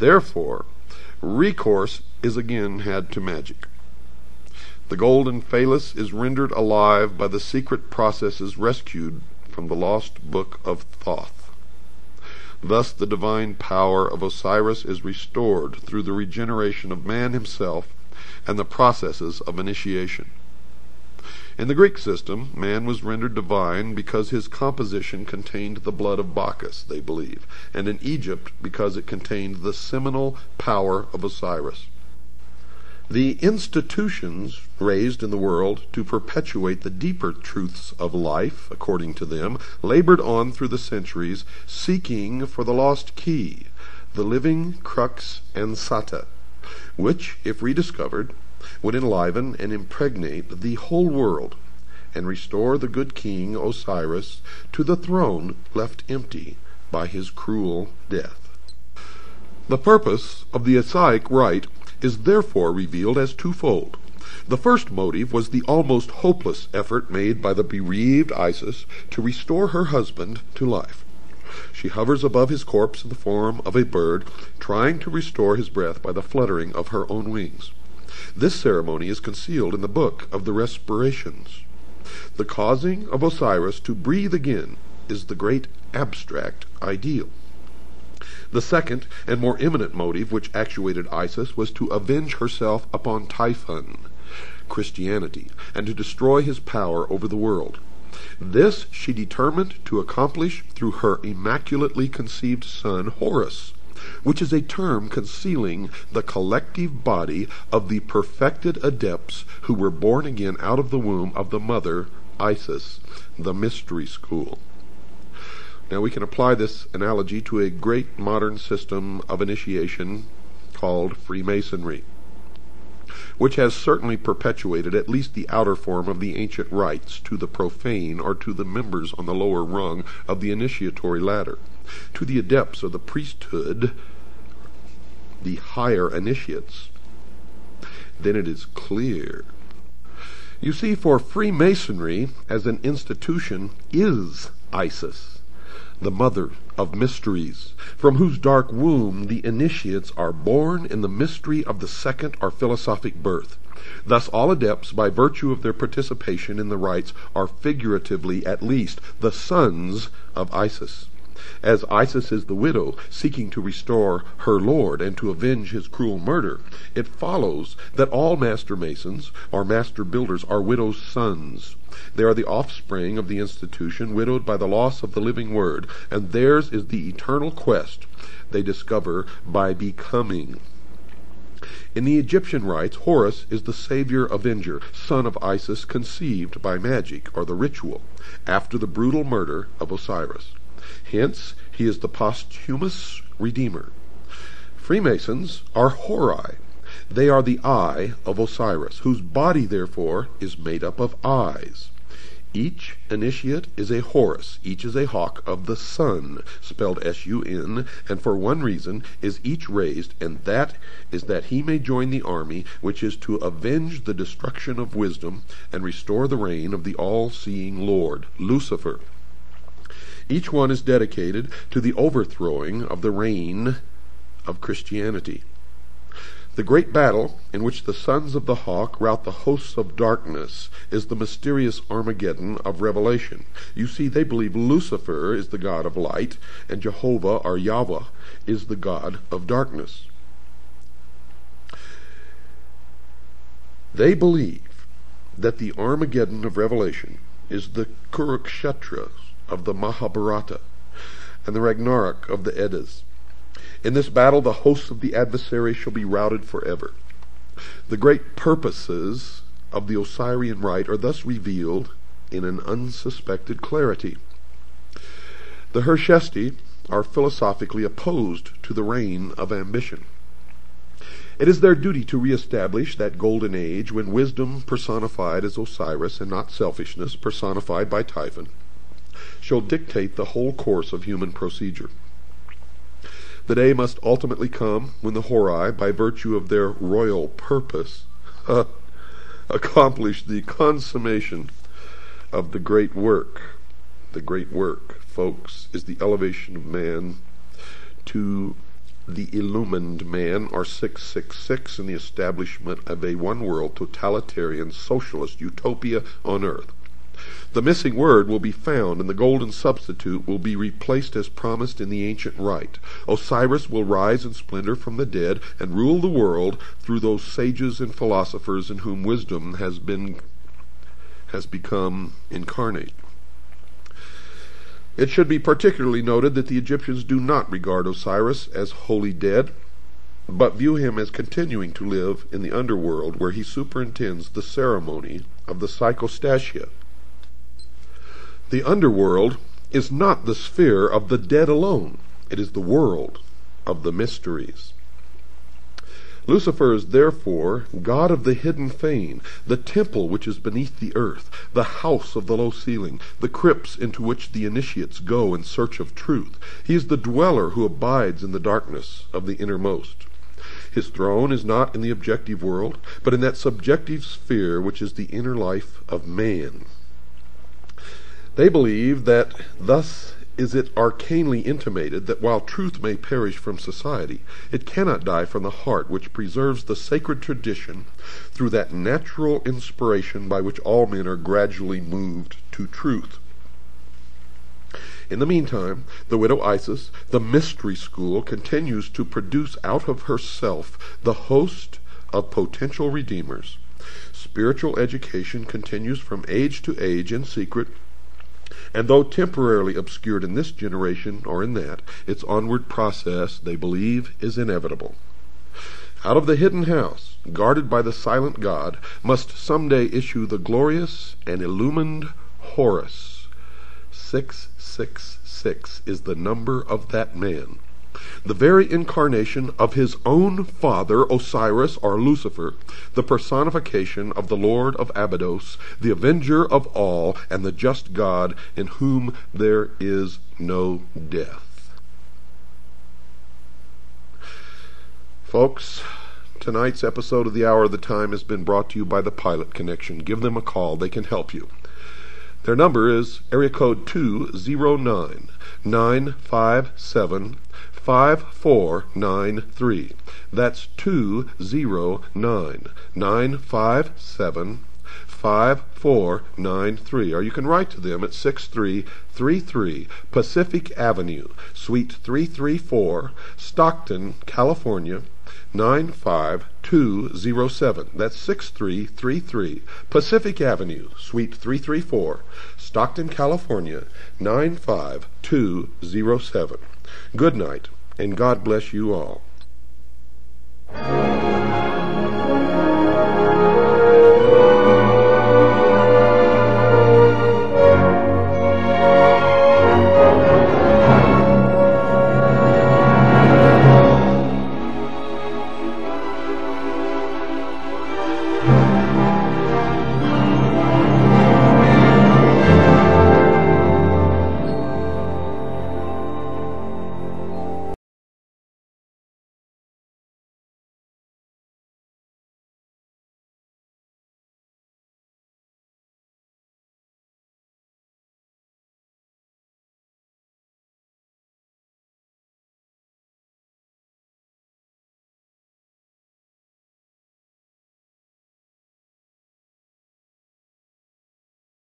Therefore, recourse is again had to magic. The golden phallus is rendered alive by the secret processes rescued from the lost book of Thoth. Thus the divine power of Osiris is restored through the regeneration of man himself and the processes of initiation. In the Greek system, man was rendered divine because his composition contained the blood of Bacchus, they believe, and in Egypt because it contained the seminal power of Osiris. The institutions raised in the world to perpetuate the deeper truths of life, according to them, labored on through the centuries, seeking for the lost key, the living crux ansata, which, if rediscovered, would enliven and impregnate the whole world, and restore the good king Osiris to the throne left empty by his cruel death. The purpose of the Osiric rite is therefore revealed as twofold. The first motive was the almost hopeless effort made by the bereaved Isis to restore her husband to life. She hovers above his corpse in the form of a bird, trying to restore his breath by the fluttering of her own wings. This ceremony is concealed in the book of the Respirations. The causing of Osiris to breathe again is the great abstract ideal. The second and more eminent motive which actuated Isis was to avenge herself upon Typhon, Christianity, and to destroy his power over the world. This she determined to accomplish through her immaculately conceived son Horus, which is a term concealing the collective body of the perfected adepts who were born again out of the womb of the mother Isis, the mystery school. Now we can apply this analogy to a great modern system of initiation called Freemasonry, which has certainly perpetuated at least the outer form of the ancient rites to the profane or to the members on the lower rung of the initiatory ladder. To the adepts of the priesthood, the higher initiates, then it is clear. You see, for Freemasonry as an institution is Isis, the mother of mysteries, from whose dark womb the initiates are born in the mystery of the second or philosophic birth. Thus all adepts, by virtue of their participation in the rites, are figuratively at least the sons of Isis. As Isis is the widow seeking to restore her lord and to avenge his cruel murder, it follows that all master masons or master builders are widows' sons. They are the offspring of the institution, widowed by the loss of the living word, and theirs is the eternal quest they discover by becoming. In the Egyptian rites, Horus is the savior avenger, son of Isis, conceived by magic or the ritual, after the brutal murder of Osiris. Hence, he is the posthumous redeemer. Freemasons are Hori. They are the eye of Osiris, whose body, therefore, is made up of eyes. Each initiate is a Horus, each is a hawk of the sun, spelled S-U-N, and for one reason is each raised, and that is that he may join the army which is to avenge the destruction of wisdom and restore the reign of the all-seeing Lord, LuciFer. Each one is dedicated to the overthrowing of the reign of Christianity. The great battle in which the sons of the hawk rout the hosts of darkness is the mysterious Armageddon of Revelation. You see, they believe Lucifer is the god of light, and Jehovah or Yahweh is the god of darkness. They believe that the Armageddon of Revelation is the Kurukshetra of the Mahabharata and the Ragnarok of the Eddas. In this battle, the hosts of the adversary shall be routed forever. The great purposes of the Osirian rite are thus revealed in an unsuspected clarity. The Hershesti are philosophically opposed to the reign of ambition. It is their duty to reestablish that golden age when wisdom personified as Osiris and not selfishness personified by Typhon shall dictate the whole course of human procedure. The day must ultimately come when the Hori, by virtue of their royal purpose, accomplish the consummation of the great work. The great work, folks, is the elevation of man to the illumined man are 666 in the establishment of a one-world totalitarian socialist utopia on earth. The missing word will be found, and the golden substitute will be replaced as promised in the ancient rite. Osiris will rise in splendor from the dead and rule the world through those sages and philosophers in whom wisdom has become incarnate. It should be particularly noted that the Egyptians do not regard Osiris as wholly dead, but view him as continuing to live in the underworld, where he superintends the ceremony of the psychostasia. The underworld is not the sphere of the dead alone. It is the world of the mysteries. LuciFer is therefore God of the hidden fane, the temple which is beneath the earth, the house of the low ceiling, the crypts into which the initiates go in search of truth. He is the dweller who abides in the darkness of the innermost. His throne is not in the objective world, but in that subjective sphere which is the inner life of man. They believe that thus is it arcanely intimated that while truth may perish from society, it cannot die from the heart, which preserves the sacred tradition through that natural inspiration by which all men are gradually moved to truth. In the meantime, the widow Isis, the mystery school, continues to produce out of herself the host of potential redeemers. Spiritual education continues from age to age in secret, and though temporarily obscured in this generation or in that, its onward process, they believe, is inevitable. Out of the hidden house, guarded by the silent God, must someday issue the glorious and illumined Horus. 666 is the number of that man, the very incarnation of his own father, Osiris or LuciFer, the personification of the Lord of Abydos, the avenger of all, and the just God in whom there is no death. Folks, tonight's episode of The Hour of the Time has been brought to you by the Pilot Connection. Give them a call. They can help you. Their number is area code 209-957-5493. That's 209-957-5493. Or you can write to them at 6333 Pacific Avenue, Suite 334, Stockton, California, 95207. That's 6333 Pacific Avenue, Suite 334, Stockton, California, 95207. Good night, and God bless you all.